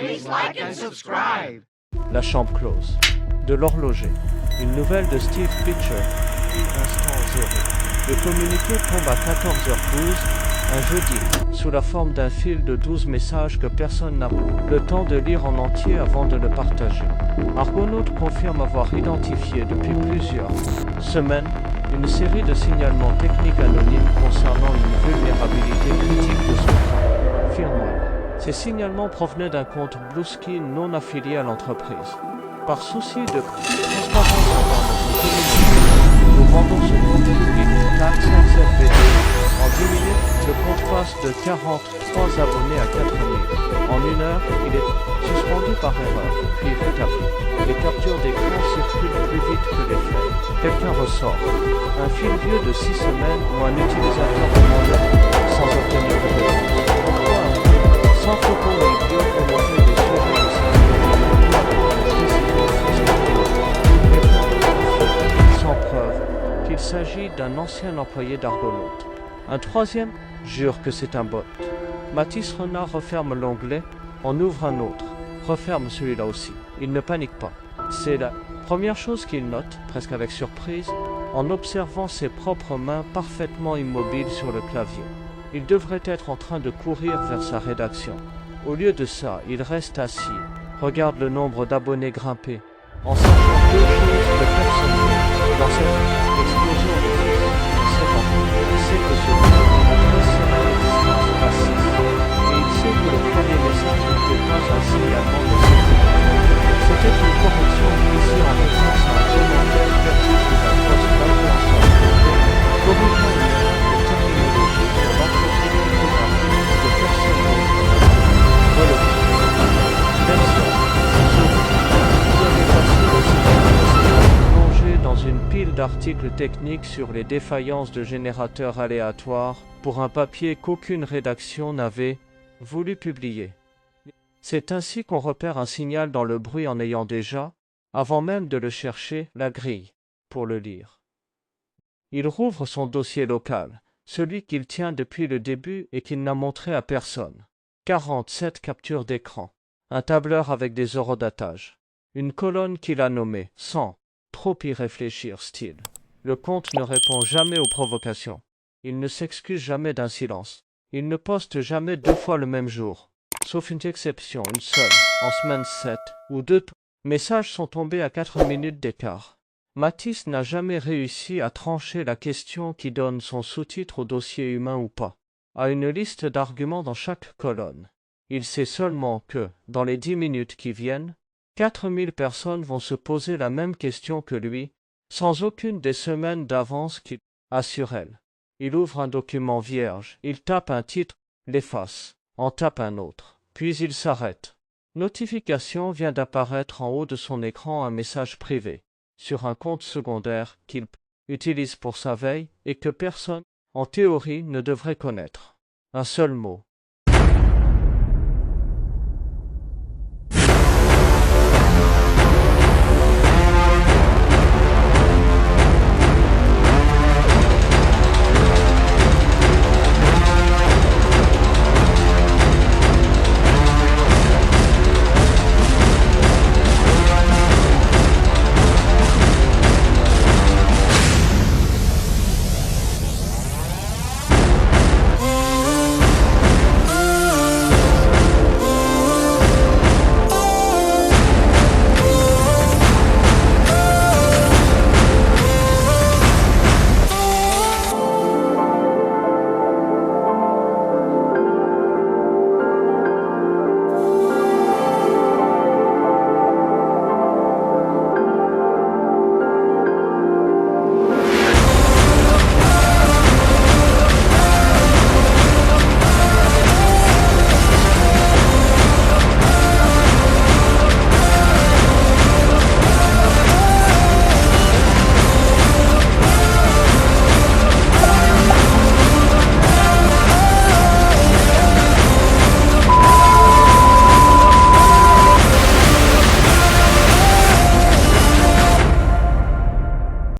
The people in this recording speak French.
Please like and subscribe. La chambre close. De l'horloger. Une nouvelle de Steve Pitcher. Instant zéro. Le communiqué tombe à 14h12, un jeudi, sous la forme d'un fil de 12 messages que personne n'a le temps de lire en entier avant de le partager. Argonaut confirme avoir identifié depuis plusieurs semaines une série de signalements techniques anonymes concernant une vulnérabilité critique de son camp firmware. Ces signalements provenaient d'un compte Bluesky non affilié à l'entreprise. Par souci de transparence envers notre communauté, nous rendons ce compte public. TAC 5ZBD. En 10 minutes, le compte passe de 43 abonnés à 4000. En une heure, il est suspendu par erreur, puis rétabli. Les captures d'écran circulent plus vite que les faits. Quelqu'un ressort. Un fil vieux de 6 semaines ou un utilisateur demandeur sans obtenir de réponse. Pourquoi sans photo et vidéo pour montrer des sujets de sécurité sans preuve qu'il s'agit d'un ancien employé d'Argonaut. Un troisième jure que c'est un bot. Mathis Renard referme l'onglet, en ouvre un autre, referme celui-là aussi. Il ne panique pas. C'est la première chose qu'il note, presque avec surprise, en observant ses propres mains parfaitement immobiles sur le clavier. Il devrait être en train de courir vers sa rédaction. Au lieu de ça, il reste assis, regarde le nombre d'abonnés grimper, en sachant deux choses que personne ne dans cette explosion de vie. Il sait que ce jour, après semaine d'existence passive, et il sait que le premier message n'était pas un signalement de sécurité. C'était une correction glissée en réponse à un commentaire perdu d'un poste d'influenceur corrigeant une erreur de terminologie sur l'entreprise photographique que personne n'ose relever. Personne, sauf vous avez passé le signal plongé dans une pile d'articles techniques sur les défaillances de générateurs aléatoires pour un papier qu'aucune rédaction n'avait voulu publier. C'est ainsi qu'on repère un signal dans le bruit en ayant déjà, avant même de le chercher, la grille pour le lire. Il rouvre son dossier local, celui qu'il tient depuis le début et qu'il n'a montré à personne. 47 captures d'écran, un tableur avec des horodatage, une colonne qu'il a nommée « sans trop y réfléchir style ». Le compte ne répond jamais aux provocations. Il ne s'excuse jamais d'un silence. Il ne poste jamais 2 fois le même jour. Sauf une exception, une seule, en semaine 7 ou 2 messages sont tombés à 4 minutes d'écart. Mathis n'a jamais réussi à trancher la question qui donne son sous-titre au dossier humain ou pas, à une liste d'arguments dans chaque colonne. Il sait seulement que, dans les 10 minutes qui viennent, 4000 personnes vont se poser la même question que lui, sans aucune des semaines d'avance qu'il a sur elle. Il ouvre un document vierge, il tape un titre, l'efface, en tape un autre, puis il s'arrête. Notification vient d'apparaître en haut de son écran un message privé, sur un compte secondaire qu'il utilise pour sa veille et que personne, en théorie, ne devrait connaître. Un seul mot,